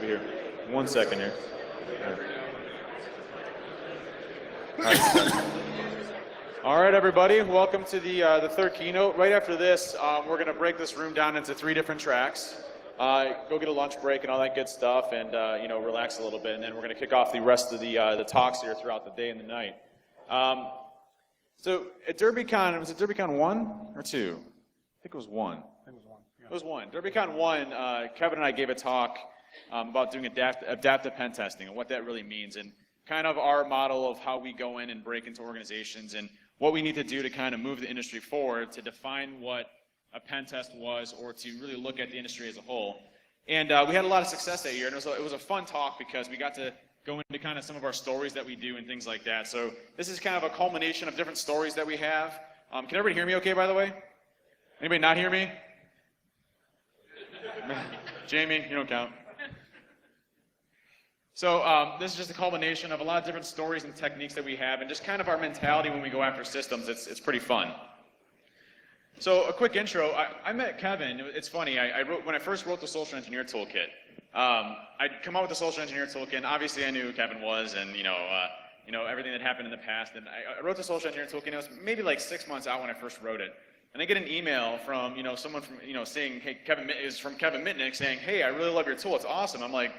be here. 1 second here. All right, everybody. Welcome to the third keynote. Right after this, we're going to break this room down into 3 different tracks. Go get a lunch break and all that good stuff, and relax a little bit. And then we're going to kick off the rest of the talks here throughout the day and the night. So at DerbyCon, was it DerbyCon 1 or 2? I think it was 1. It was 1. DerbyCon 1, Kevin and I gave a talk about doing adaptive pen testing and what that really means, and kind of our model of how we go in and break into organizations and what we need to do to kind of move the industry forward to define what a pen test was, or to really look at the industry as a whole. And we had a lot of success that year, and it was a fun talk because we got to go into kind of some of our stories that we do and things like that. So this is kind of a culmination of different stories that we have. Can everybody hear me okay, by the way? Anybody not hear me? Jamie, you don't count. So this is just a culmination of a lot of different stories and techniques that we have, and just kind of our mentality when we go after systems. It's pretty fun. So a quick intro. I met Kevin. It's funny. When I first wrote the Social Engineer Toolkit. I'd come up with the Social Engineer Toolkit, and obviously I knew who Kevin was, and everything that happened in the past. And I wrote the Social Engineer Toolkit. And it was maybe like 6 months out when I first wrote it. And I get an email from someone from saying, hey, Kevin is from Kevin Mitnick saying, hey, I really love your tool. It's awesome. I'm like,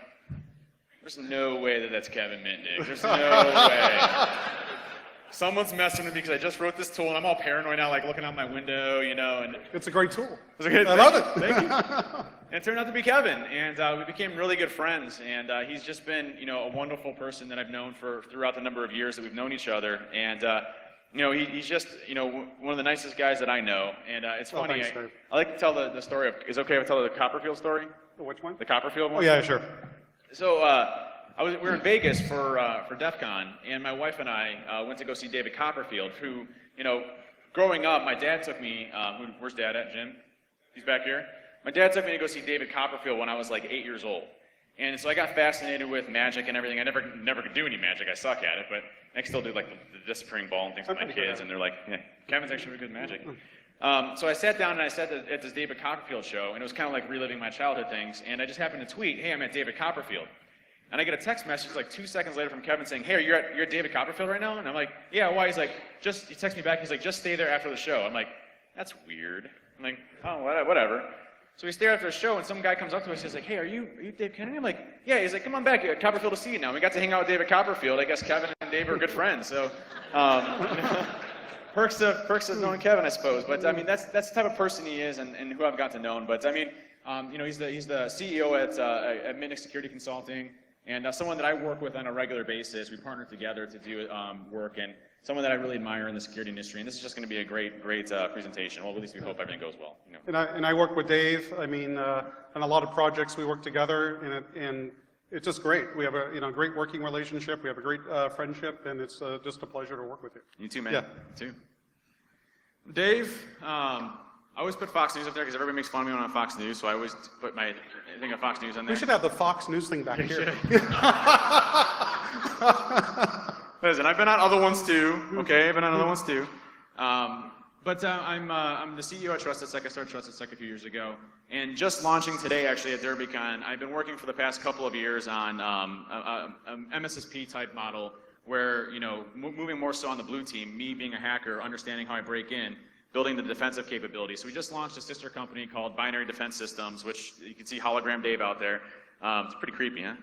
there's no way that that's Kevin Mitnick. There's no way. Someone's messing with me because I just wrote this tool, and I'm all paranoid now, like looking out my window, and it's a great tool. I love it. Thank you. And it turned out to be Kevin, and we became really good friends. And he's just been, a wonderful person that I've known throughout the number of years that we've known each other. And he's just, one of the nicest guys that I know. And it's funny. Thanks, I like to tell the story of. Is it okay if I tell the Copperfield story? Which one? The Copperfield one. Oh yeah, sure. So we were in Vegas for DEF CON, and my wife and I went to go see David Copperfield, who, growing up, my dad took me, where's Dad at, Jim? He's back here? My dad took me to go see David Copperfield when I was like 8 years old. And so I got fascinated with magic and everything. I never could do any magic, I suck at it, but I can still do like the disappearing ball and things with my kids, and they're like, yeah, Kevin's actually really good at magic. So I sat down and I sat at this David Copperfield show, and it was kind of like reliving my childhood things, and I just happened to tweet, hey, I'm at David Copperfield. And I get a text message like 2 seconds later from Kevin saying, hey, you're at David Copperfield right now? And I'm like, yeah, why? He's like, he texts me back, he's like, just stay there after the show. I'm like, that's weird. I'm like, oh, whatever. So we stay after the show, and some guy comes up to us, he's like, hey, are you Dave Kennedy? I'm like, yeah. He's like, come on back, Copperfield to see you now. We got to hang out with David Copperfield. I guess Kevin and Dave are good friends. So perks of knowing Kevin, I suppose. But I mean, that's the type of person he is, and who I've got to know. But I mean, he's the CEO at Mitnick Security Consulting. And someone that I work with on a regular basis. We partner together to do work, and someone that I really admire in the security industry. And this is just going to be a great presentation. Well, at least we hope everything goes well. And I work with Dave. I mean, on a lot of projects we work together, and it's just great. We have a great working relationship. We have a great friendship, and it's just a pleasure to work with you. You too, man. Yeah. You too. Dave. I always put Fox News up there because everybody makes fun of me when I'm on Fox News, so I always put my thing of Fox News on there. We should have the Fox News thing back here. Listen, I've been on other ones too. Okay, I've been on other ones too. But I'm the CEO at TrustedSec. I started TrustedSec a few years ago, and just launching today actually at DerbyCon. I've been working for the past couple of years on an MSSP type model, where moving more so on the blue team, me being a hacker, understanding how I break in, building the defensive capability. So we just launched a sister company called Binary Defense Systems, which you can see hologram Dave out there. It's pretty creepy, huh?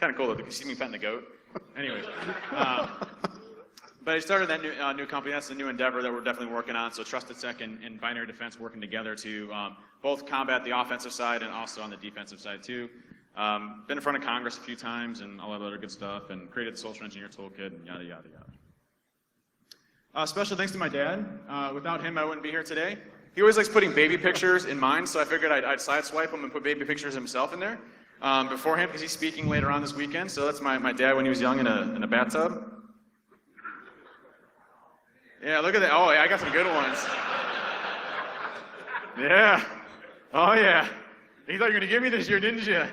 Kind of cool though. You see me petting the goat. Anyways, but I started that new company. That's the new endeavor that we're definitely working on. So TrustedSec and Binary Defense working together to both combat the offensive side and also on the defensive side too. Been in front of Congress a few times and all that other good stuff, and created the Social Engineer Toolkit and yada yada yada. Special thanks to my dad. Without him, I wouldn't be here today. He always likes putting baby pictures in mine, so I figured I'd sideswipe him and put baby pictures himself in there beforehand, because he's speaking later on this weekend. So that's my dad when he was young in a bathtub. Yeah, look at that. Oh, yeah, I got some good ones. Yeah. Oh, yeah. You thought you were going to give me this year, didn't you?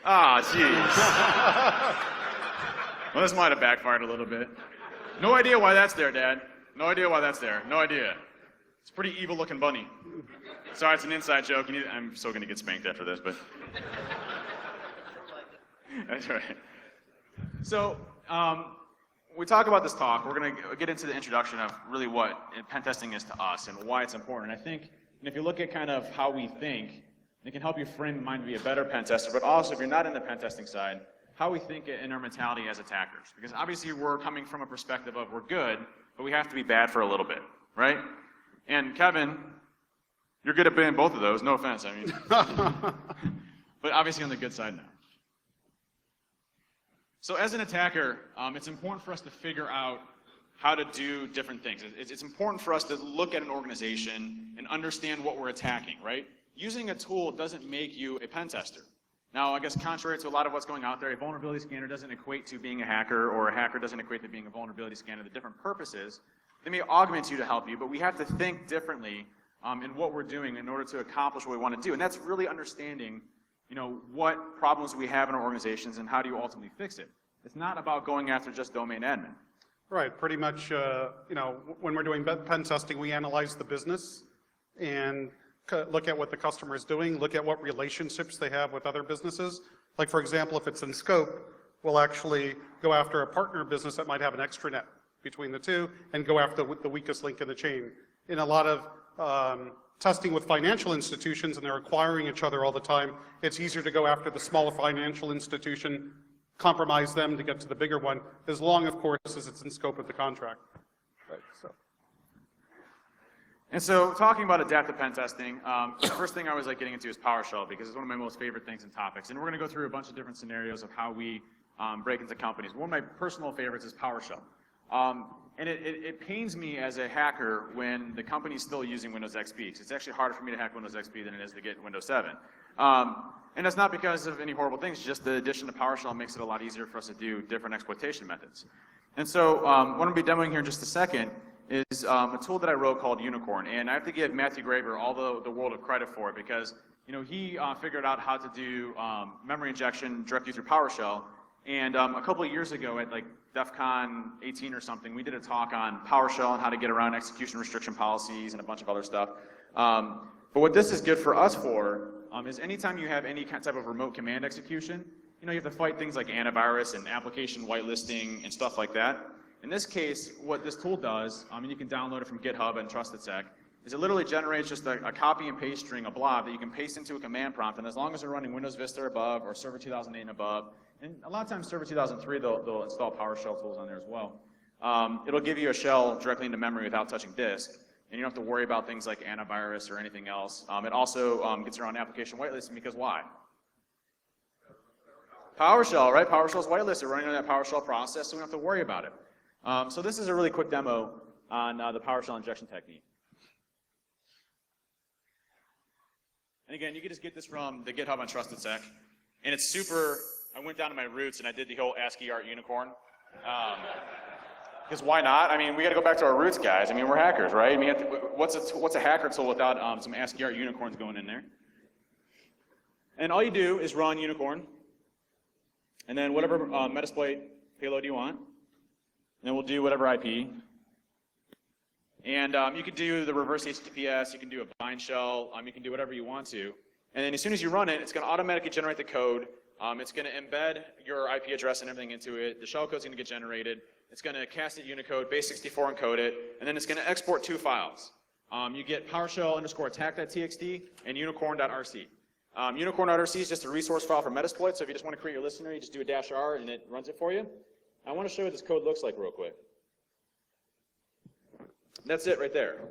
Ah, jeez. Well, this might have backfired a little bit. No idea why that's there, Dad. No idea why that's there. No idea. It's a pretty evil-looking bunny. Sorry, it's an inside joke. I'm still going to get spanked after this, but that's right. So we talk about this talk. We're going to get into the introduction of really what pen testing is to us and why it's important. I think, and if you look at kind of how we think, it can help you frame mind to be a better pen tester, but also if you're not in the pen testing side, how we think in our mentality as attackers. Because obviously we're coming from a perspective of we're good, but we have to be bad for a little bit, right? And Kevin, you're good at being both of those, no offense, I mean. But obviously on the good side now. So as an attacker, it's important for us to figure out how to do different things. It's important for us to look at an organization and understand what we're attacking, right? Using a tool doesn't make you a pen tester. Now, I guess contrary to a lot of what's going out there, a vulnerability scanner doesn't equate to being a hacker, or a hacker doesn't equate to being a vulnerability scanner. The different purposes, they may augment you to help you, but we have to think differently in what we're doing in order to accomplish what we want to do. And that's really understanding, what problems we have in our organizations and how do you ultimately fix it. It's not about going after just domain admin. Right, pretty much, when we're doing pen testing, we analyze the business and look at what the customer is doing, look at what relationships they have with other businesses. Like, for example, if it's in scope, we'll actually go after a partner business that might have an extranet between the two and go after the weakest link in the chain. In a lot of testing with financial institutions, and they're acquiring each other all the time, it's easier to go after the smaller financial institution, compromise them to get to the bigger one, as long, of course, as it's in scope of the contract. Right, so. And so, talking about adaptive pen testing, the first thing I was getting into is PowerShell, because it's one of my most favorite things and topics. And we're going to go through a bunch of different scenarios of how we break into companies. One of my personal favorites is PowerShell. And it pains me as a hacker when the company's still using Windows XP, because it's actually harder for me to hack Windows XP than it is to get Windows 7. And that's not because of any horrible things, just the addition of PowerShell makes it a lot easier for us to do different exploitation methods. And so, what I'm going to be demoing here in just a second is a tool that I wrote called Unicorn, and I have to give Matthew Graver all the world of credit for it, because he figured out how to do memory injection directly through PowerShell. And a couple of years ago at DerbyCon 18 or something, we did a talk on PowerShell and how to get around execution restriction policies and a bunch of other stuff. But what this is good for us for is anytime you have any type of remote command execution, you have to fight things like antivirus and application whitelisting and stuff like that. In this case, what this tool does, and you can download it from GitHub and TrustedSec, is it literally generates just a copy and paste string, a blob that you can paste into a command prompt, and as long as they're running Windows Vista or above, or Server 2008 and above, and a lot of times Server 2003, they'll install PowerShell tools on there as well. It'll give you a shell directly into memory without touching disk, and you don't have to worry about things like antivirus or anything else. It also gets around application whitelisting, because why? PowerShell, right? PowerShell's whitelisted, running on that PowerShell process, so we don't have to worry about it. So this is a really quick demo on the PowerShell injection technique. And again, you can just get this from the GitHub on TrustedSec. And it's super, I went down to my roots and I did the whole ASCII art unicorn. Because why not? I mean, we got to go back to our roots, guys. I mean, we're hackers, right? I mean, what's a hacker tool without some ASCII art unicorns going in there? And all you do is run unicorn, and then whatever Metasploit payload you want. And then we'll do whatever IP. And you can do the reverse HTTPS, you can do a bind shell, you can do whatever you want to. And then as soon as you run it, it's going to automatically generate the code. It's going to embed your IP address and everything into it. The shell code's going to get generated. It's going to cast it Unicode, base64 encode it, and then it's going to export two files. You get PowerShell_attack.txt and unicorn.rc. Unicorn.rc is just a resource file for Metasploit, so if you just want to create your listener, you just do a -r and it runs it for you. I want to show you what this code looks like real quick. That's it right there.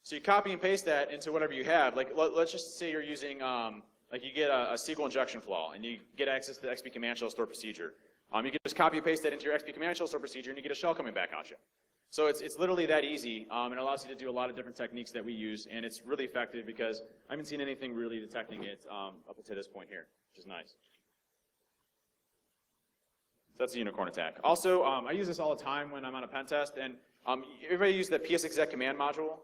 So you copy and paste that into whatever you have. Let's just say you're using, you get a SQL injection flaw, and you get access to the XP command shell store procedure. You can just copy and paste that into your XP command shell store procedure, and you get a shell coming back at you. So it's literally that easy, and it allows you to do a lot of different techniques that we use, and it's really effective because I haven't seen anything really detecting it up to this point here, which is nice. So that's a unicorn attack. Also, I use this all the time when I'm on a pen test, and everybody use the psexec command module,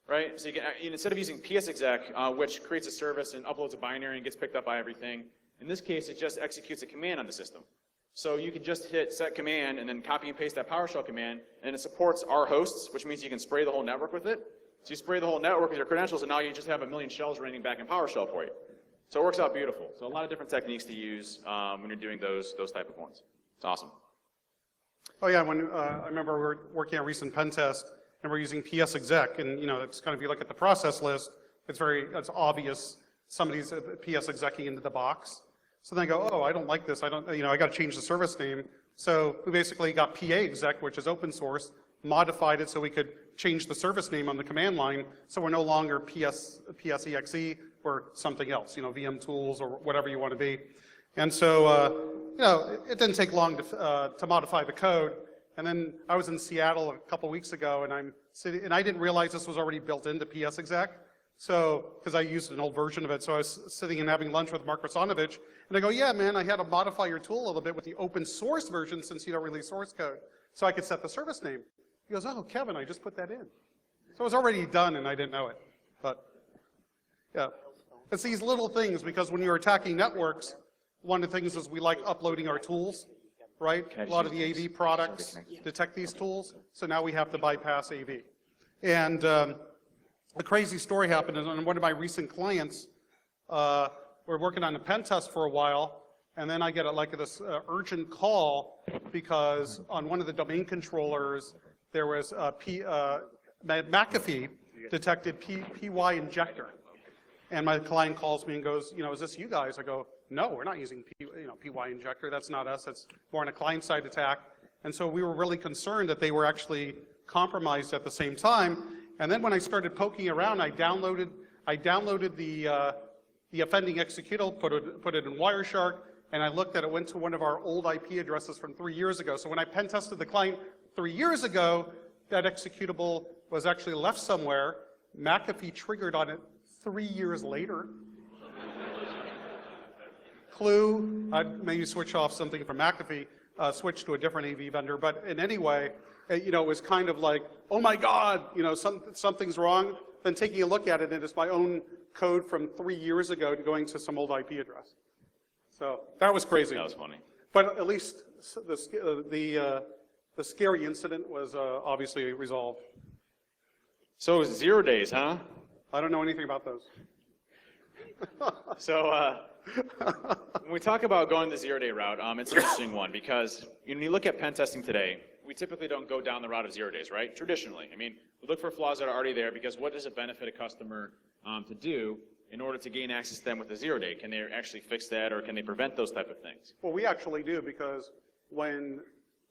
right? So you can, instead of using psexec, which creates a service and uploads a binary and gets picked up by everything, in this case, it just executes a command on the system. So you can just hit set command and then copy and paste that PowerShell command, and it supports our hosts, which means you can spray the whole network with it. So you spray the whole network with your credentials, and now you just have a million shells raining back in PowerShell for you. So it works out beautiful. So a lot of different techniques to use when you're doing those type of ones. It's awesome. Oh yeah, when I remember we were working on a recent pen test, and we're using PS exec, and it's kind of, if you look at the process list, it's obvious somebody's PS execing into the box. So then I go, oh, I don't like this. I got to change the service name. So we basically got PA exec, which is open source, modified it so we could change the service name on the command line, so we're no longer PSEXE or something else, VM tools or whatever you want to be. And so, it didn't take long to modify the code. And then I was in Seattle a couple weeks ago, and and I didn't realize this was already built into PS exec. So, because I used an old version of it, so I was sitting and having lunch with Mark Rosanovich, and I go, yeah, man, I had to modify your tool a little bit with the open source version since you don't release source code, so I could set the service name. He goes, oh, Kevin, I just put that in. So it was already done, and I didn't know it. But, yeah. It's these little things, because when you're attacking networks, one of the things is we like uploading our tools, right? A lot of the AV products detect these tools, so now we have to bypass AV. And a crazy story happened on one of my recent clients. We're working on a pen test for a while, and then I get this urgent call because on one of the domain controllers, there was McAfee detected PY injector. And my client calls me and goes, is this you guys? I go, no, we're not using PY injector. That's not us. That's more on a client-side attack. And so we were really concerned that they were actually compromised at the same time. And then when I started poking around, I downloaded the offending executable, put it in Wireshark, and I looked at it, went to one of our old IP addresses from 3 years ago. So when I pen tested the client 3 years ago, that executable was actually left somewhere. McAfee triggered on it 3 years later. Clue, I'd maybe switch off something from McAfee, switch to a different AV vendor, but in any way, it was kind of like, oh my God, something's wrong. Then taking a look at it, and it's my own code from 3 years ago to going to some old IP address. So that was crazy. That was funny. But at least the scary incident was obviously resolved. So 0 days, huh? I don't know anything about those. So when we talk about going the 0 day route, it's an interesting one because when you look at pen testing today, we typically don't go down the route of 0 days, right? Traditionally. I mean, we look for flaws that are already there because what does it benefit a customer to do in order to gain access to them with a 0 day? Can they actually fix that, or can they prevent those type of things? Well, we actually do, because when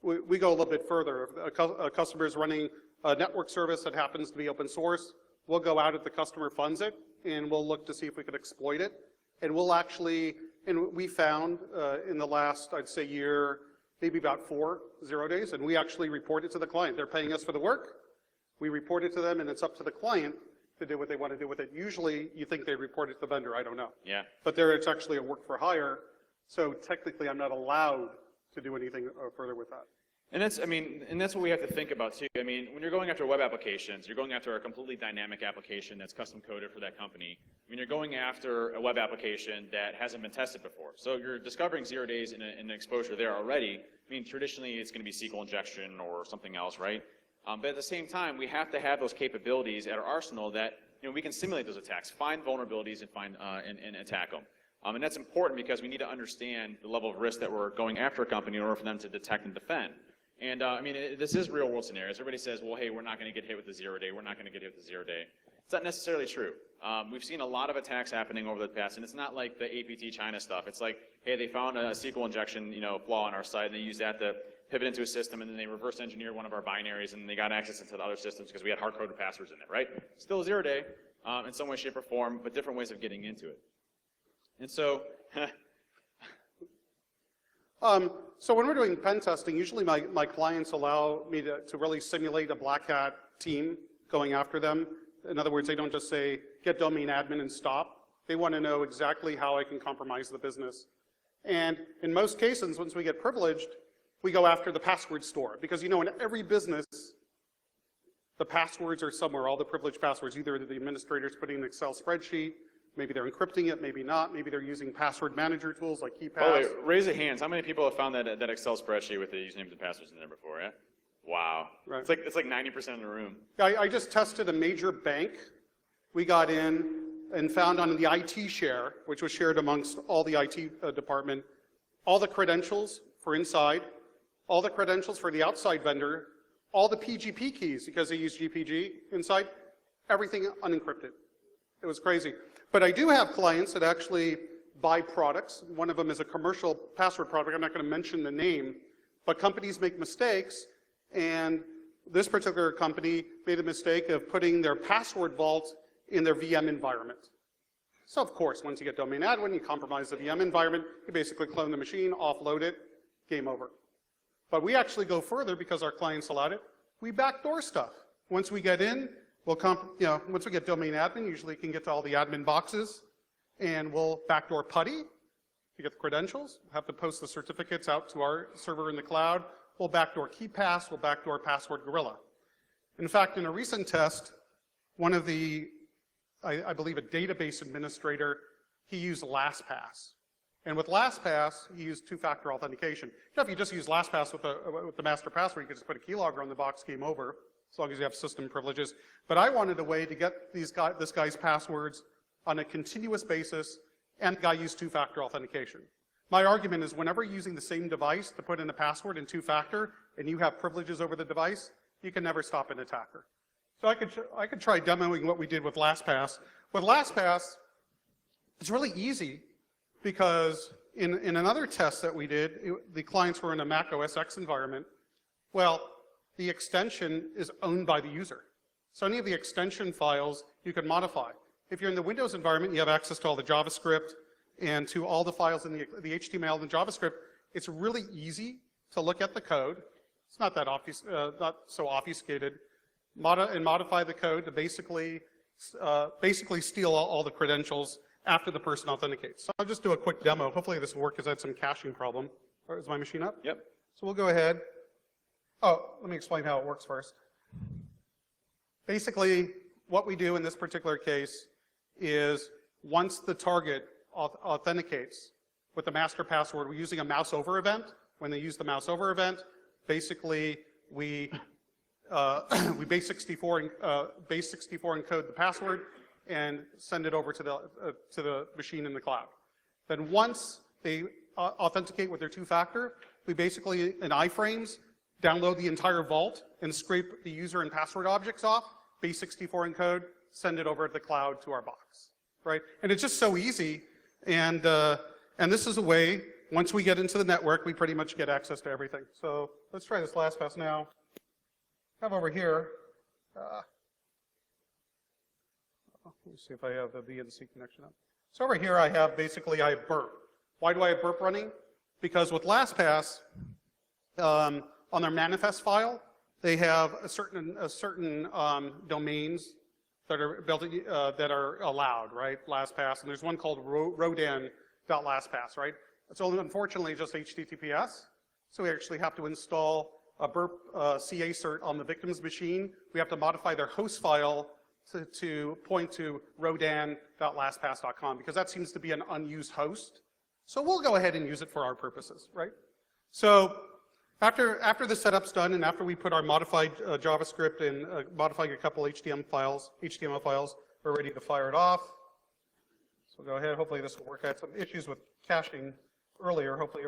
we go a little bit further, if a customer is running a network service that happens to be open source, we'll go out if the customer funds it, and we'll look to see if we could exploit it. And we'll actually, and we found in the last, I'd say, year, maybe about 4 0 days, and we actually report it to the client. They're paying us for the work. We report it to them, and it's up to the client to do what they want to do with it. Usually, you think they report it to the vendor. I don't know. Yeah. But there, it's actually a work for hire, so technically, I'm not allowed to do anything further with that. And that's, and that's what we have to think about too. I mean, when you're going after web applications, you're going after a completely dynamic application that's custom coded for that company. You're going after a web application that hasn't been tested before. So you're discovering 0 days in an exposure there already. Traditionally, it's going to be SQL injection or something else, right? But at the same time, we have to have those capabilities at our arsenal that we can simulate those attacks, find vulnerabilities, and find and attack them. And that's important because we need to understand the level of risk that we're going after a company in order for them to detect and defend. And this is real world scenarios. Everybody says, well, hey, we're not going to get hit with the 0 day. We're not going to get hit with the 0 day. It's not necessarily true. We've seen a lot of attacks happening over the past, and it's not like the APT China stuff. It's like, hey, they found a SQL injection, flaw on our site, and they used that to pivot into a system, and then they reverse engineered one of our binaries, and they got access into the other systems because we had hard-coded passwords in there, right? Still a 0 day in some way, shape, or form, but different ways of getting into it. And so, so when we're doing pen testing, usually my clients allow me to really simulate a black hat team going after them. In other words, they don't just say, get domain admin and stop. They want to know exactly how I can compromise the business. And in most cases, once we get privileged, we go after the password store. Because in every business, the passwords are somewhere, all the privileged passwords. Either the administrator's putting an Excel spreadsheet, maybe they're encrypting it, maybe not. Maybe they're using password manager tools like KeyPass. By the way, raise your hands. How many people have found that Excel spreadsheet with the usernames and passwords in there before, yeah? Wow. Right. It's like 90% of the room. I just tested a major bank. We got in and found on the IT share, which was shared amongst all the IT department, all the credentials for inside, all the credentials for the outside vendor, all the PGP keys, because they use GPG inside, everything unencrypted. It was crazy. But I do have clients that actually buy products. One of them is a commercial password product. I'm not going to mention the name, but companies make mistakes, and this particular company made a mistake of putting their password vault in their VM environment. So of course, once you get domain admin, you compromise the VM environment, you basically clone the machine, offload it, game over. But we actually go further because our clients allowed it. We backdoor stuff. Once we get in, once we get domain admin, usually you can get to all the admin boxes, and we'll backdoor PuTTY to get the credentials. We'll have to post the certificates out to our server in the cloud. We'll backdoor KeePass, we'll backdoor Password Gorilla. In fact, in a recent test, one of the, I believe a database administrator, he used LastPass. And with LastPass, he used two-factor authentication. If you just use LastPass with the master password, you can just put a keylogger on the box, game over, as long as you have system privileges. But I wanted a way to get this guy's passwords on a continuous basis, and the guy used two-factor authentication. My argument is whenever you're using the same device to put in a password in two-factor, and you have privileges over the device, you can never stop an attacker. So I could try demoing what we did with LastPass. With LastPass, it's really easy, because in another test that we did, the clients were in a Mac OS X environment. Well, the extension is owned by the user. So any of the extension files you can modify. If you're in the Windows environment, you have access to all the JavaScript and to all the files in the HTML and JavaScript. It's really easy to look at the code. It's not that not so obfuscated. And modify the code to basically steal all the credentials after the person authenticates. So I'll just do a quick demo. Hopefully this will work because I had some caching problem. Is my machine up? Yep. So we'll go ahead. Oh, let me explain how it works first. Basically, what we do in this particular case is once the target authenticates with the master password, we're using a mouse over event. When they use the mouse over event, basically we base 64 encode the password and send it over to the machine in the cloud. Then once they authenticate with their two-factor, we basically, in iframes, download the entire vault and scrape the user and password objects off, base 64 encode, send it over to the cloud to our box, right? And it's just so easy, and this is a way, once we get into the network, we pretty much get access to everything. So let's try this LastPass now. I have over here, let me see if I have the VNC connection up. So over here I have burp. Why do I have burp running? Because with LastPass, on their manifest file, they have a certain domains that are built that are allowed, right? LastPass, and there's one called rodan.lastpass, right? It's only unfortunately just HTTPS, so we actually have to install a burp CA cert on the victim's machine. We have to modify their host file to point to rodan.lastpass.com because that seems to be an unused host. So we'll go ahead and use it for our purposes, right? So after the setup's done and after we put our modified JavaScript and modifying a couple HTML files, we're ready to fire it off. So go ahead, hopefully this will work. I had some issues with caching earlier. Hopefully,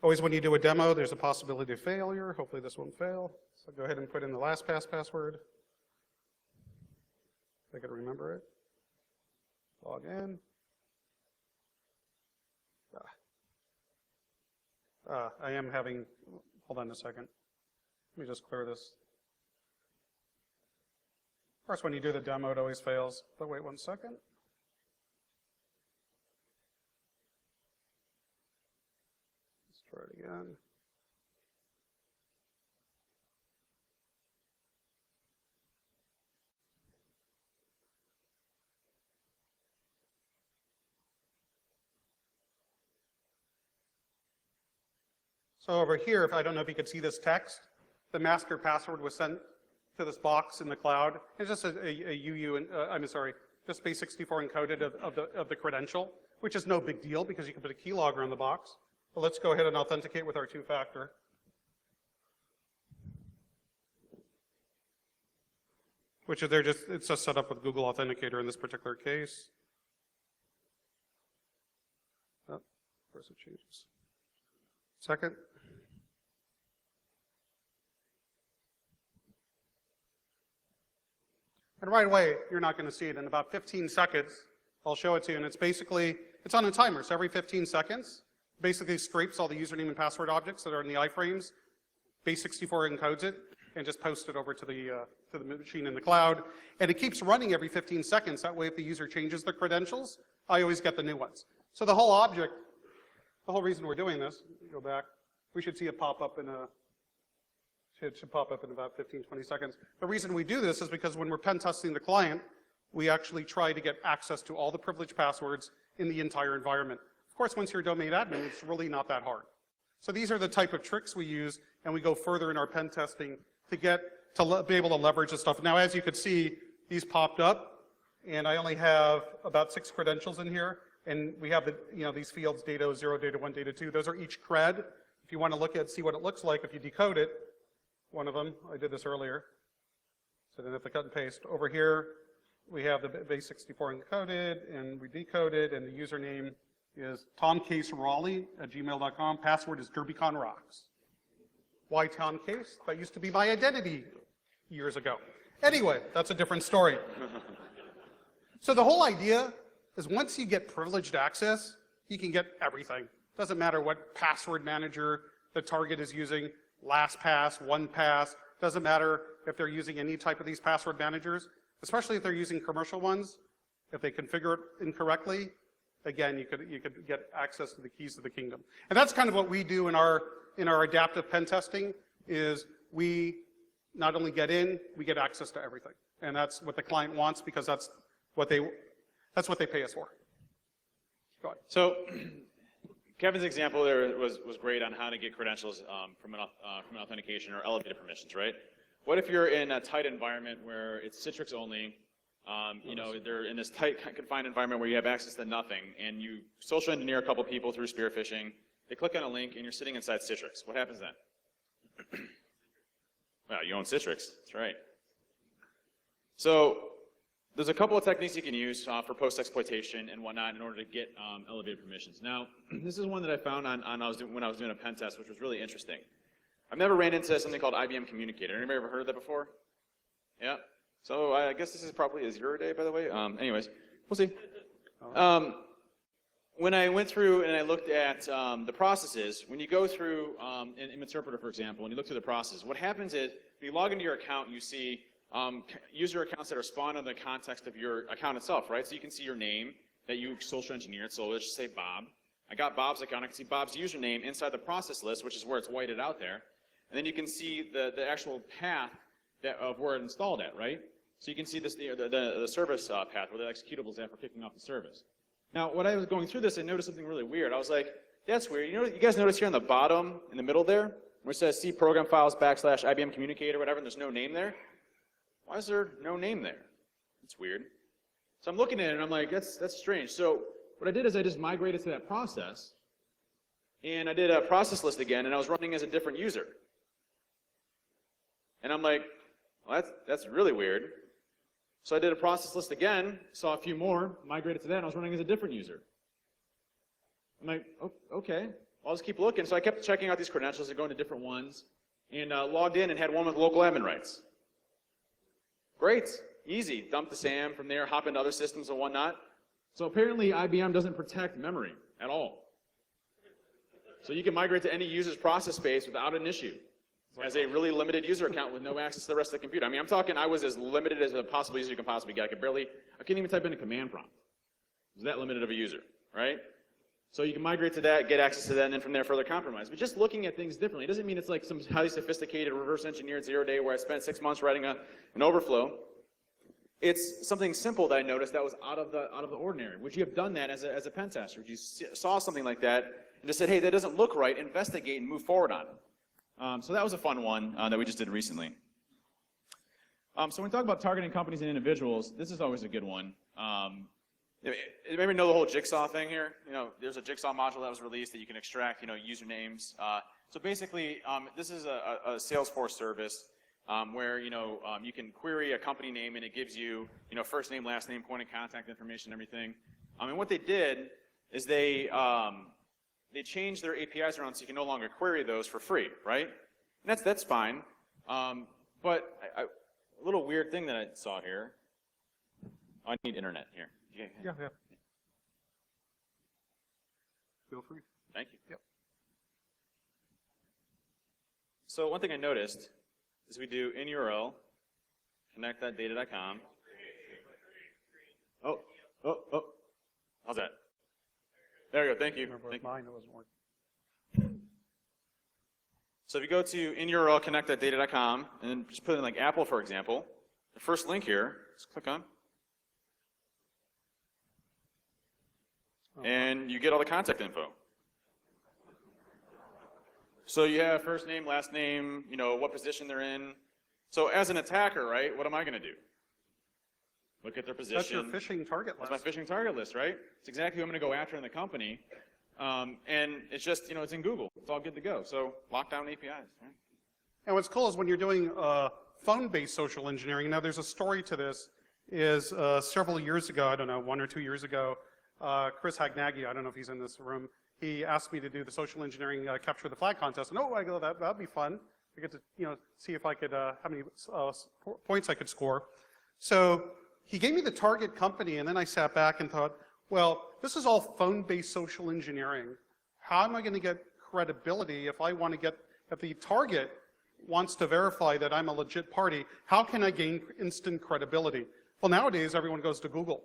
always when you do a demo, there's a possibility of failure. Hopefully this won't fail. So go ahead and put in the LastPass password. I can remember it. Log in. I am having, hold on a second. Let me just clear this. Of course, when you do the demo, it always fails. But wait 1 second. Let's try it again. So over here, if I don't know if you could see this text, the master password was sent to this box in the cloud. It's just just base 64 encoded of the credential, which is no big deal because you can put a keylogger on the box. But let's go ahead and authenticate with our two-factor. which is it's just set up with Google Authenticator in this particular case. Oh, of course it changes. Second. And right away, you're not going to see it. In about 15 seconds, I'll show it to you, and it's on a timer, so every 15 seconds, basically scrapes all the username and password objects that are in the iframes, base64 encodes it, and just posts it over to the machine in the cloud. And it keeps running every 15 seconds. That way, if the user changes their credentials, I always get the new ones. So the whole object, the whole reason we're doing this, go back, we should see it pop up it should pop up in about 15, 20 seconds. The reason we do this is because when we're pen testing the client, we actually try to get access to all the privileged passwords in the entire environment. Of course, once you're a domain admin, it's really not that hard. So these are the type of tricks we use, and we go further in our pen testing to be able to leverage this stuff. Now, as you can see, these popped up, and I only have about 6 credentials in here, and we have these fields, data 0, data 1, data 2. Those are each cred. If you want to see what it looks like, if you decode it, one of them, I did this earlier, so I didn't have to cut and paste. Over here, we have the base64 encoded, and we decoded, and the username is tomcaseraleigh@gmail.com. Password is DerbyConRocks. Why Tom Case? That used to be my identity years ago. Anyway, that's a different story. So the whole idea is once you get privileged access, you can get everything. Doesn't matter what password manager the target is using, LastPass, OnePass, doesn't matter if they're using any type of these password managers, especially if they're using commercial ones. If they configure it incorrectly, again, you could get access to the keys to the kingdom. And that's kind of what we do in our adaptive pen testing, is we not only get in, we get access to everything. And that's what the client wants, because that's what they pay us for. Go ahead. So Kevin's example there was great on how to get credentials from an authentication or elevated permissions, right? What if you're in a tight environment where it's Citrix only, they're in this tight, confined environment where you have access to nothing, and you social engineer a couple people through spear phishing, they click on a link, and you're sitting inside Citrix. What happens then? Well, you own Citrix, that's right. So there's a couple of techniques you can use for post-exploitation and whatnot in order to get elevated permissions. Now, this is one that I found when I was doing a pen test, which was really interesting. I've never ran into something called IBM Communicator. Anybody ever heard of that before? Yeah? So I guess this is probably a 0 day, by the way. Anyways, we'll see. When I went through and I looked at the processes, when you go through an interpreter, for example, and you look through the process, what happens is when you log into your account, you see user accounts that are spawned in the context of your account itself, right? So you can see your name that you social engineered. So let's just say Bob. I got Bob's account. I can see Bob's username inside the process list, which is where it's whited out there. And then you can see the actual path of where it installed at, right? So you can see this, the service path where the executables at for kicking off the service. Now, when I was going through this, I noticed something really weird. I was like, that's weird. You guys notice here on the bottom, in the middle there, where it says C program files / IBM Communicator, whatever, and there's no name there? Why is there no name there? It's weird. So I'm looking at it and I'm like, that's strange. So what I did is I just migrated to that process, and I did a process list again, and I was running as a different user. And I'm like, well, that's really weird. So I did a process list again, saw a few more, migrated to that, and I was running as a different user. I'm like, oh, okay, I'll just keep looking. So I kept checking out these credentials and going to different ones, and logged in and had one with local admin rights. Great, easy. Dump the SAM from there, hop into other systems and whatnot. So apparently IBM doesn't protect memory at all. So you can migrate to any user's process space without an issue as a really limited user account with no access to the rest of the computer. I mean, I'm talking, I was as limited as a possible user you can possibly get. I couldn't even type in a command prompt. It was that limited of a user, right? So you can migrate to that, get access to that, and then from there further compromise. But just looking at things differently, it doesn't mean it's like some highly sophisticated reverse engineered 0 day where I spent 6 months writing an overflow. It's something simple that I noticed that was out of the ordinary. Would you have done that as a pen tester? Would you saw something like that and just said, hey, that doesn't look right, investigate and move forward on it? So that was a fun one that we just did recently. So when we talk about targeting companies and individuals, this is always a good one. Maybe know the whole Jigsaw thing here. There's a Jigsaw module that was released that you can extract, usernames. So basically, this is a Salesforce service where you can query a company name and it gives you first name, last name, point of contact information, everything. And what they did is they changed their APIs around so you can no longer query those for free, right? And that's fine. But a little weird thing that I saw here. Oh, I need internet here. Yeah. Feel free. Thank you. Yep. So one thing I noticed is we do in URL, connect.data.com. Oh. How's that? There we go. Thank you. Mine, it wasn't working. So if you go to in URL, connect.data.com, and then just put in like Apple, for example, the first link here, just click on. And you get all the contact info. So you have first name, last name, what position they're in. So as an attacker, right, what am I going to do? Look at their position. That's your phishing target list. That's my phishing target list, right? It's exactly who I'm going to go after in the company. And it's just, it's in Google. It's all good to go. So lockdown APIs. Right? And what's cool is when you're doing phone-based social engineering, now there's a story to this, is several years ago, I don't know, 1 or 2 years ago, Chris Hagnaghi, I don't know if he's in this room, he asked me to do the social engineering capture the flag contest. And I go, that'd be fun. I get to, see if I could, how many points I could score. So he gave me the target company, and then I sat back and thought, well, this is all phone-based social engineering. How am I going to get credibility if I want to get, if the target wants to verify that I'm a legit party, how can I gain instant credibility? Well, nowadays, everyone goes to Google,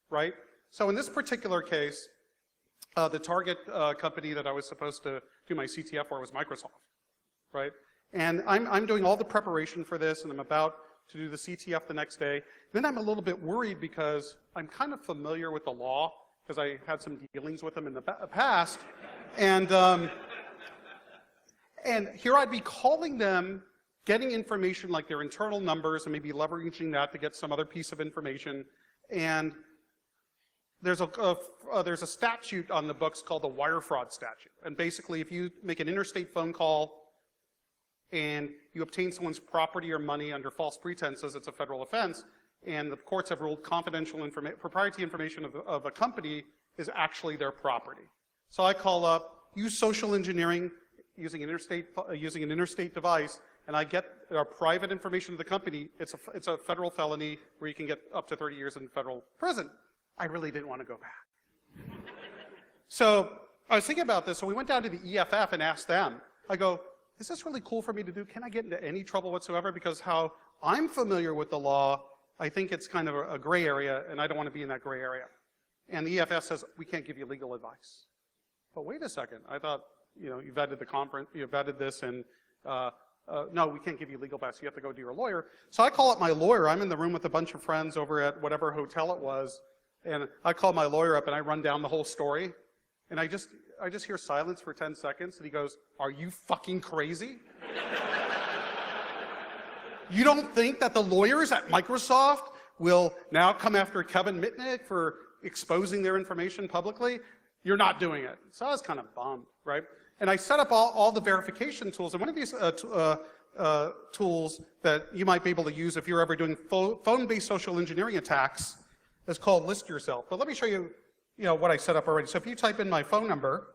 right? So in this particular case, the target company that I was supposed to do my CTF for was Microsoft, right? And I'm doing all the preparation for this, and I'm about to do the CTF the next day. Then I'm a little bit worried because I'm kind of familiar with the law, because I had some dealings with them in the past. And here I'd be calling them, getting information like their internal numbers, and maybe leveraging that to get some other piece of information. And there's a statute on the books called the wire fraud statute. And basically, if you make an interstate phone call and you obtain someone's property or money under false pretenses, it's a federal offense. And the courts have ruled confidential proprietary information of a company is actually their property. So I call up, use social engineering using an interstate device, and I get our private information of the company. It's a federal felony where you can get up to 30 years in federal prison. I really didn't want to go back. So I was thinking about this, so we went down to the EFF and asked them. I go, is this really cool for me to do? Can I get into any trouble whatsoever? Because how I'm familiar with the law, I think it's kind of a gray area, and I don't want to be in that gray area. And the EFF says, we can't give you legal advice. But wait a second, I thought, you vetted the conference, you vetted this, and no, we can't give you legal advice, you have to go to your lawyer. So I call up my lawyer, I'm in the room with a bunch of friends over at whatever hotel it was, and I call my lawyer up and I run down the whole story, and I just hear silence for 10 seconds, and he goes, are you fucking crazy? You don't think that the lawyers at Microsoft will now come after Kevin Mitnick for exposing their information publicly? You're not doing it. So I was kind of bummed, right? And I set up all the verification tools, and one of these tools that you might be able to use if you're ever doing phone-based social engineering attacks is called List Yourself. But let me show you, what I set up already. So if you type in my phone number,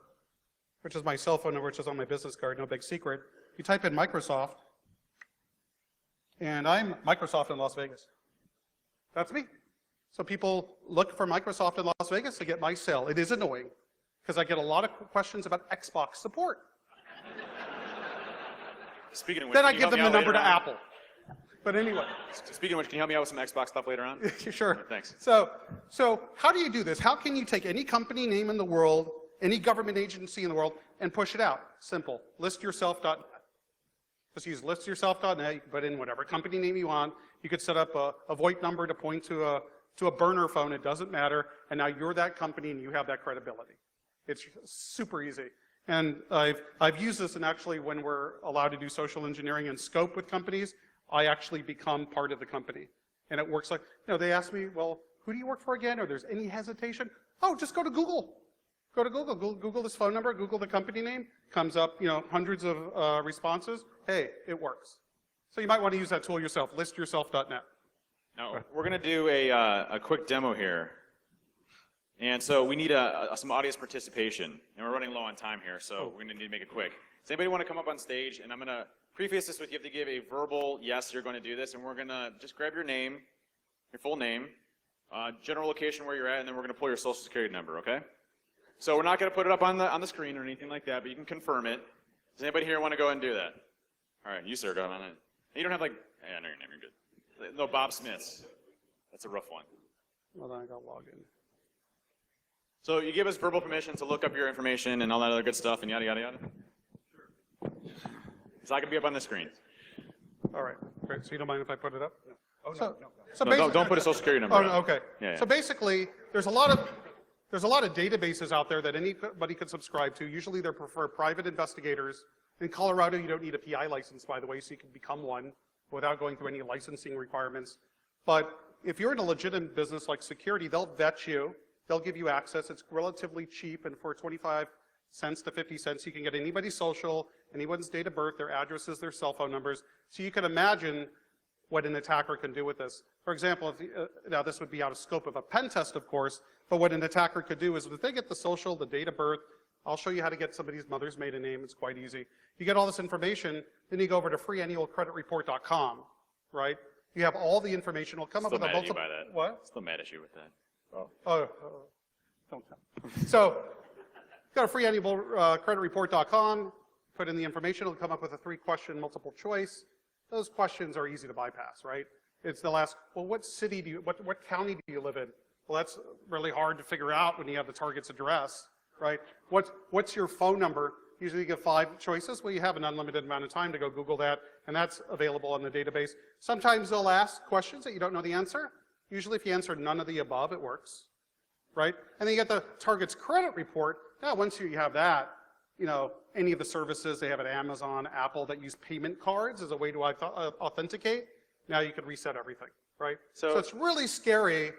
which is my cell phone number, which is on my business card, no big secret, you type in Microsoft, and I'm Microsoft in Las Vegas. That's me. So people look for Microsoft in Las Vegas to get my cell. It is annoying, because I get a lot of questions about Xbox support. Speaking of which, Then I give them the number to Apple. But anyway. Speaking of which, can you help me out with some Xbox stuff later on? Sure. Yeah, thanks. So how do you do this? How can you take any company name in the world, any government agency in the world, and push it out? Simple. Listyourself.net. Just use listyourself.net. You can put in whatever company name you want. You could set up a VoIP number to point to a burner phone. It doesn't matter. And now you're that company and you have that credibility. It's super easy. And I've used this, and actually when we're allowed to do social engineering and scope with companies, I actually become part of the company. And it works like, they ask me, well, who do you work for again? Or there's any hesitation? Oh, just go to Google. Go to Google. Google this phone number, Google the company name, comes up, hundreds of responses. Hey, it works. So you might want to use that tool yourself, listyourself.net. Now, we're going to do a quick demo here. And so we need some audience participation. And we're running low on time here, so we're going to need to make it quick. Does anybody want to come up on stage? And I'm going to preface this with you have to give a verbal yes, you're going to do this. And we're going to just grab your name, your full name, general location where you're at, and then we're going to pull your social security number, okay? So we're not going to put it up on the screen or anything like that, but you can confirm it. Does anybody here want to go ahead and do that? All right, you, sir, go on it. You don't have like, yeah, I know your name, you're good. No, Bob Smith's. That's a rough one. Well, then I got logged in. So you give us verbal permission to look up your information and all that other good stuff and yada, yada, yada? It's not going to be up on the screen. All right, great. So you don't mind if I put it up? No. Oh, no. So No, don't put a social security number. Oh, no, okay. Yeah. So basically, there's a lot of databases out there that anybody could subscribe to. Usually they're for private investigators. In Colorado, you don't need a PI license, by the way, so you can become one without going through any licensing requirements. But if you're in a legitimate business like security, they'll vet you. They'll give you access. It's relatively cheap, and for 25 cents to 50 cents, you can get anybody's social, anyone's date of birth, their addresses, their cell phone numbers. So you can imagine what an attacker can do with this. For example, now this would be out of scope of a pen test, of course, but what an attacker could do is if they get the social, the date of birth, I'll show you how to get somebody's mother's maiden name. It's quite easy. You get all this information, then you go over to freeannualcreditreport.com, right? You have all the information. It'll come up with a multiple. Still mad at you by that. What? Still mad at you with that. Oh, don't tell. So, go to freeannualcreditreport.com, put in the information. It'll come up with a 3-question multiple choice. Those questions are easy to bypass, right? They'll ask, well, what city do you, what county do you live in? Well, that's really hard to figure out when you have the target's address, right? What's your phone number? Usually you get 5 choices. Well, you have an unlimited amount of time to go Google that, and that's available on the database. Sometimes they'll ask questions that you don't know the answer. Usually if you answer none of the above, it works, right? And then you get the target's credit report. Now, once you have that, you know, any of the services, they have at Amazon, Apple, that use payment cards as a way to authenticate. Now you can reset everything, right? So it's really scary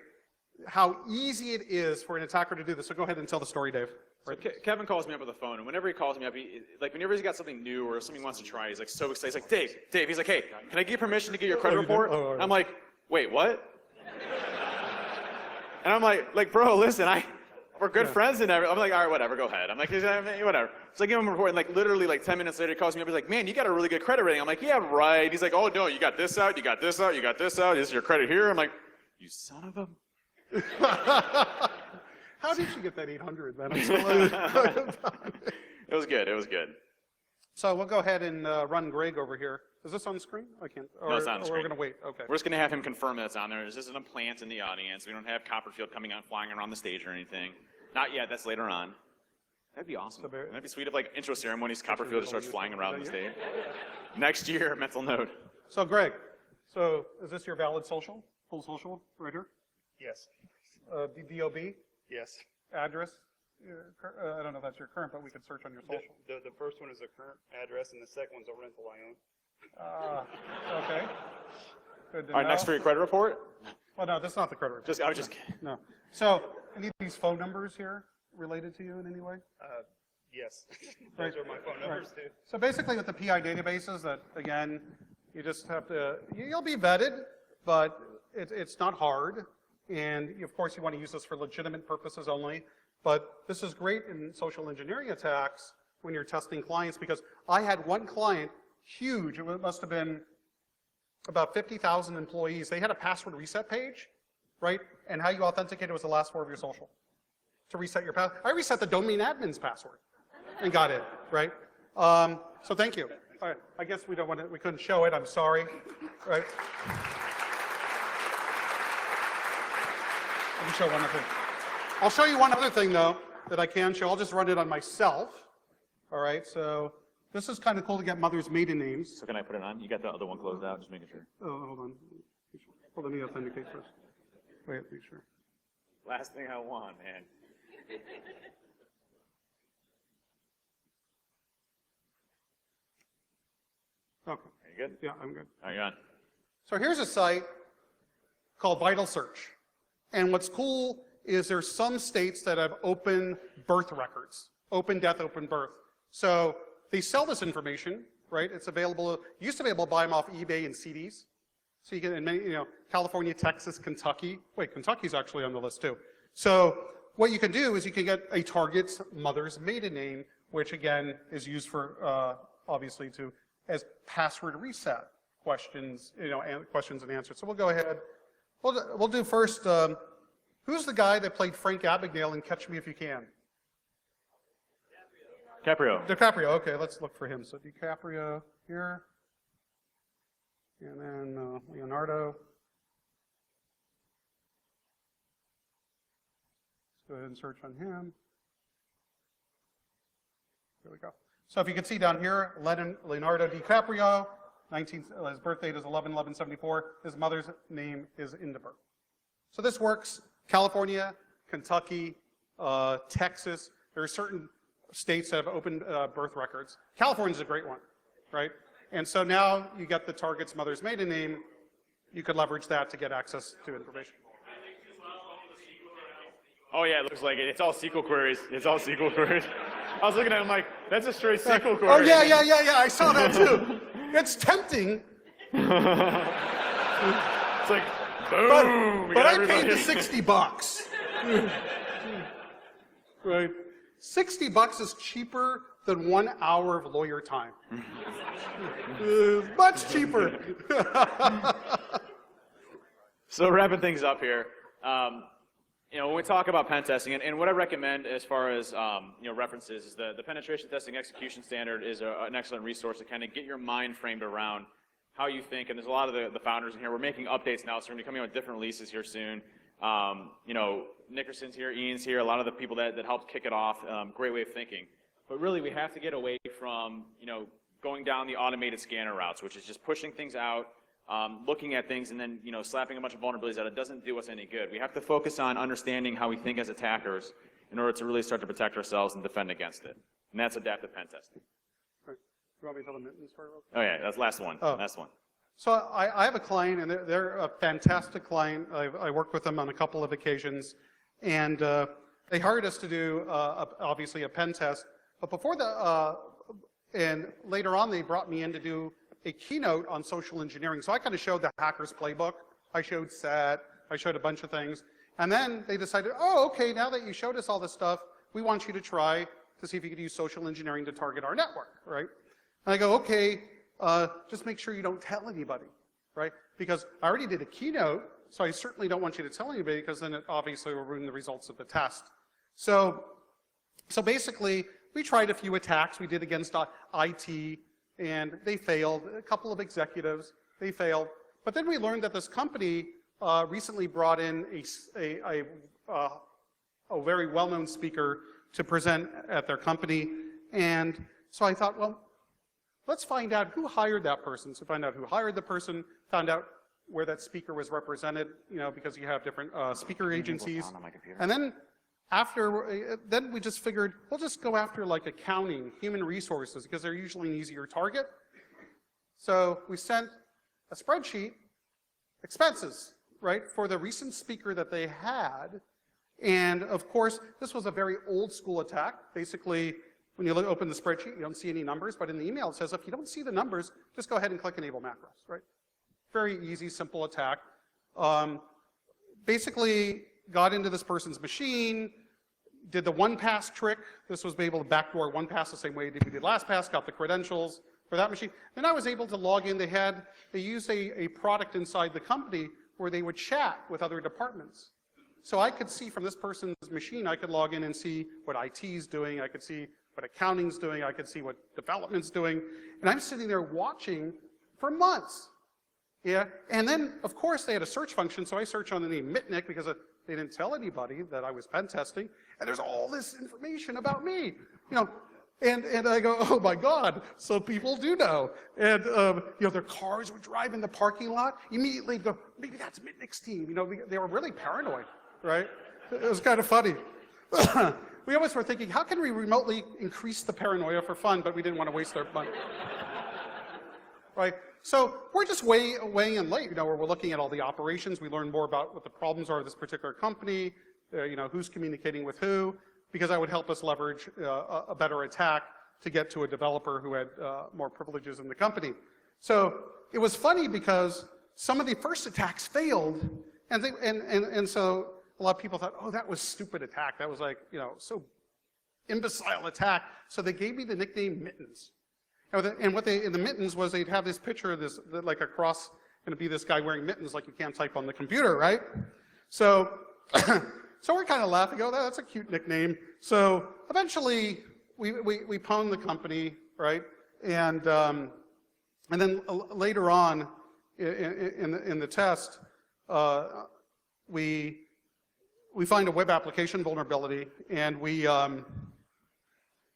how easy it is for an attacker to do this. So go ahead and tell the story, Dave. So Kevin calls me up on the phone, and whenever he calls me up, whenever he's got something new or something he wants to try, he's like so excited. He's like, Dave, he's like, hey, can I get permission to get your credit report? Right. I'm like, wait, what? And I'm like, bro, listen, we're good friends and everything. I'm like, all right, whatever, go ahead. I'm like, whatever. So I give him a report, and like literally like 10 minutes later, he calls me up. He's like, man, you got a really good credit rating. I'm like, yeah, right. He's like, oh no, you got this out, you got this out, you got this out. This is your credit here. I'm like, you son of a. How did you get that 800, man? It was good. It was good. So we'll go ahead and run Greg over here. Is this on the screen? I can't. No, it's not on the screen. We're going to wait. Okay. We're just going to have him confirm that it's on there. This isn't a plant in the audience. We don't have Copperfield coming out, flying around the stage or anything. Not yet. That's later on. That'd be awesome. That'd be sweet if, like, intro ceremonies, Copperfield just starts flying around the stage. Next year, mental note. So, Greg, is this your valid social? Full social right here? Yes. DOB? Yes. Address? I don't know if that's your current, but we could search on your social. The first one is a current address, and the second one's a rental I own. Okay. Good to All right, know. next for your credit report? Well, no, that's not the credit report. I was just kidding. No. So, any of these phone numbers here related to you in any way? Yes. Right. Those are my phone numbers, too. So basically with the PI databases, that again, you just have to, you'll be vetted, but it's not hard. And of course you want to use this for legitimate purposes only. But this is great in social engineering attacks when you're testing clients, because I had one client, huge, it must have been about 50,000 employees. They had a password reset page, right? And how you authenticate it was the last 4 of your social. To reset your password. I reset the domain admin's password and got it, right? So thank you. All right, I guess we couldn't show it, I'm sorry, right? Let me show one other thing. I'll show you one other thing though, that I can show. I'll just run it on myself. All right, so this is kind of cool to get mother's maiden names. So can I put it on? You got the other one closed out, just making sure. Oh, hold on. Well, let me authenticate first. Wait, make sure. Last thing I want, man. Okay. Are you good? Yeah, I'm good. All right, you're on. So here's a site called Vital Search. And what's cool is there's some states that have open birth records. Open death, open birth. So they sell this information, right? It's available, used to be able to buy them off eBay and CDs. So you can, in many, California, Texas, Kentucky. Wait, Kentucky's actually on the list too. So what you can do is you can get a target's mother's maiden name, which again is used for, obviously, as password reset questions, questions and answers. So we'll go ahead. We'll do first, who's the guy that played Frank Abagnale in Catch Me If You Can? DiCaprio, okay, let's look for him. So DiCaprio here. And then Leonardo. Let's go ahead and search on him. There we go. So if you can see down here, Leonardo DiCaprio, his birth date is 11/11/74. His mother's name is Indeber. So this works. California, Kentucky, Texas. There are certain states that have open birth records. California's a great one, right? And so now you get the target's mother's maiden name. You could leverage that to get access to information. Oh yeah, it looks like it. It's all SQL queries. It's all SQL queries. I was looking at it, I'm like, that's a straight SQL query. Oh yeah, I saw that too. It's tempting. It's like, boom. But I paid the $60. Right. $60 is cheaper than 1 hour of lawyer time. Much cheaper. So wrapping things up here, when we talk about pen testing, and what I recommend as far as references is the penetration testing execution standard is an excellent resource to kind of get your mind framed around how you think. And there's a lot of the founders in here. We're making updates now, so we're going to be coming out with different releases here soon. Nickerson's here, Ian's here, a lot of the people that helped kick it off. Great way of thinking. But really, we have to get away from going down the automated scanner routes, which is just pushing things out, looking at things, and then slapping a bunch of vulnerabilities out. It doesn't do us any good. We have to focus on understanding how we think as attackers in order to really start to protect ourselves and defend against it. And that's adaptive pen testing. Right. You want me to tell the Mitnick story real quick? Oh yeah, that's the last one. Oh. Last one. So I have a client, and they're a fantastic client. I worked with them on a couple of occasions, and they hired us to do obviously a pen test. But before and later on, they brought me in to do a keynote on social engineering. So I kind of showed the hacker's playbook. I showed SET. I showed a bunch of things. And then they decided, oh, okay, now that you showed us all this stuff, we want you to try to see if you could use social engineering to target our network, right? And I go, okay, just make sure you don't tell anybody, right? Because I already did a keynote, so I certainly don't want you to tell anybody, because then it obviously will ruin the results of the test. So basically, we tried a few attacks. We did against IT, and they failed. A couple of executives, they failed. But then we learned that this company recently brought in a very well-known speaker to present at their company. And so I thought, well, let's find out who hired that person. So find out who hired the person, found out where that speaker was represented, because you have different speaker agencies. And then then we just figured, we'll just go after like accounting, human resources, because they're usually an easier target. So we sent a spreadsheet, expenses, right, for the recent speaker that they had. And of course, this was a very old school attack. Basically, when you open the spreadsheet, you don't see any numbers, but in the email it says, if you don't see the numbers, just go ahead and click Enable Macros, right? Very easy, simple attack. Basically, got into this person's machine, did the one-pass trick. This was able to backdoor one pass the same way we did last pass, got the credentials for that machine. Then I was able to log in. They used a product inside the company where they would chat with other departments. So I could see from this person's machine, I could log in and see what IT's doing, I could see what accounting's doing, I could see what development's doing, and I'm sitting there watching for months. Yeah, and then, of course, they had a search function, so I searched on the name Mitnick because they didn't tell anybody that I was pen testing, and there's all this information about me, and I go, oh my God, so people do know. And, their cars would drive in the parking lot, immediately go, maybe that's Mitnick's team. They were really paranoid, right? It was kind of funny. We always were thinking, how can we remotely increase the paranoia for fun, but we didn't want to waste our money. Right? So we're just weighing in late, where we're looking at all the operations. We learn more about what the problems are of this particular company, who's communicating with who, because that would help us leverage a better attack to get to a developer who had more privileges in the company. So it was funny because some of the first attacks failed, and so a lot of people thought, oh, that was stupid attack. That was like, so imbecile attack. So they gave me the nickname Mittens. And what in the Mittens was they'd have this picture of this, like a cross, going to be this guy wearing mittens like you can't type on the computer, right? So, so we're kind of laughing, oh, that's a cute nickname. So eventually we pwned the company, right? And then later on in the test, we find a web application vulnerability, and we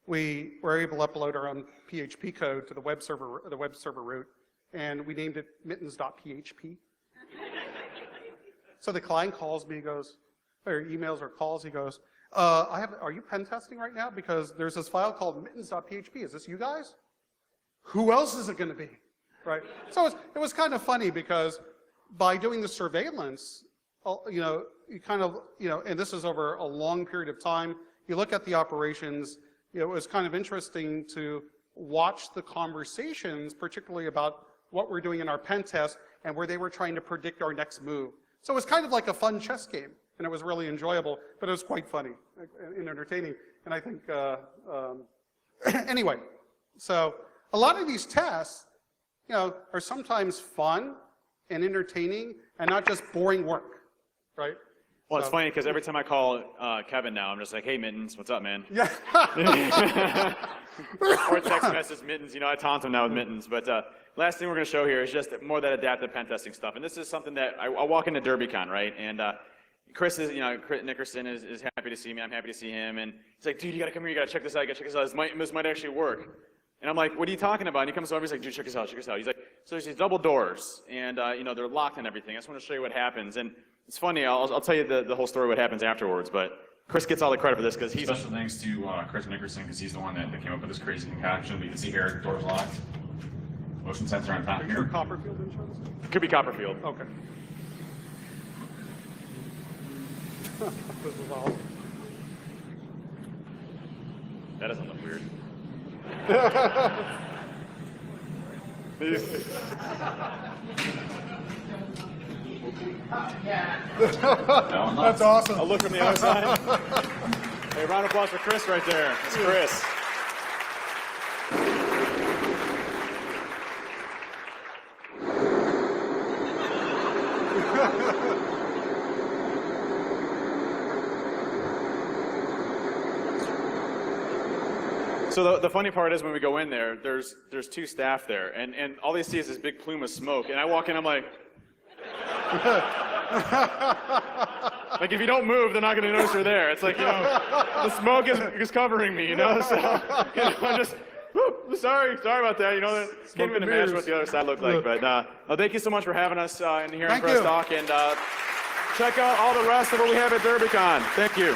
were able to upload our own PHP code to the web server root, and we named it mittens.php. So the client calls me, goes, or emails or calls, he goes, are you pen testing right now? Because there's this file called mittens.php. Is this you guys? Who else is it going to be? Right? So it was kind of funny because by doing the surveillance, you kind of, and this is over a long period of time, you look at the operations, it was kind of interesting to watch the conversations, particularly about what we're doing in our pen test and where they were trying to predict our next move. So it was kind of like a fun chess game, and it was really enjoyable, but it was quite funny and entertaining. And I think, anyway, so a lot of these tests, are sometimes fun and entertaining and not just boring work, right? Well, it's funny because every time I call Kevin now, I'm just like, hey, Mittens, what's up, man? Yeah. Or text message Mittens, I taunt him now with Mittens. But last thing we're going to show here is just more that adaptive pen testing stuff. And this is something that I walk into DerbyCon, right? And Chris is, Chris Nickerson is happy to see me. I'm happy to see him. And he's like, dude, you got to come here. You got to check this out. You got to check this out. This might actually work. And I'm like, what are you talking about? And he comes over, he's like, dude, check this out, check this out. He's like, so there's these double doors, and they're locked and everything. I just want to show you what happens. And it's funny, I'll tell you the whole story, what happens afterwards, but Chris gets all the credit for this because he's... Special thanks to Chris Nickerson, because he's the one that came up with this crazy concoction. You can see here, door's locked. Motion sensor on top here. Copperfield insurance? It could be Copperfield. Okay. This is awesome. That doesn't look weird. That's awesome. I'll look from the other side. Hey, round of applause for Chris right there. That's Chris. So the funny part is when we go in there, there's two staff there, and all they see is this big plume of smoke, and I walk in, I'm like, like if you don't move, they're not going to notice you're there. It's like, the smoke is covering me, so, I'm just, sorry about that, can't even imagine what the other side looked like, but thank you so much for having us in here in Press Talk, and check out all the rest of what we have at DerbyCon. Thank you.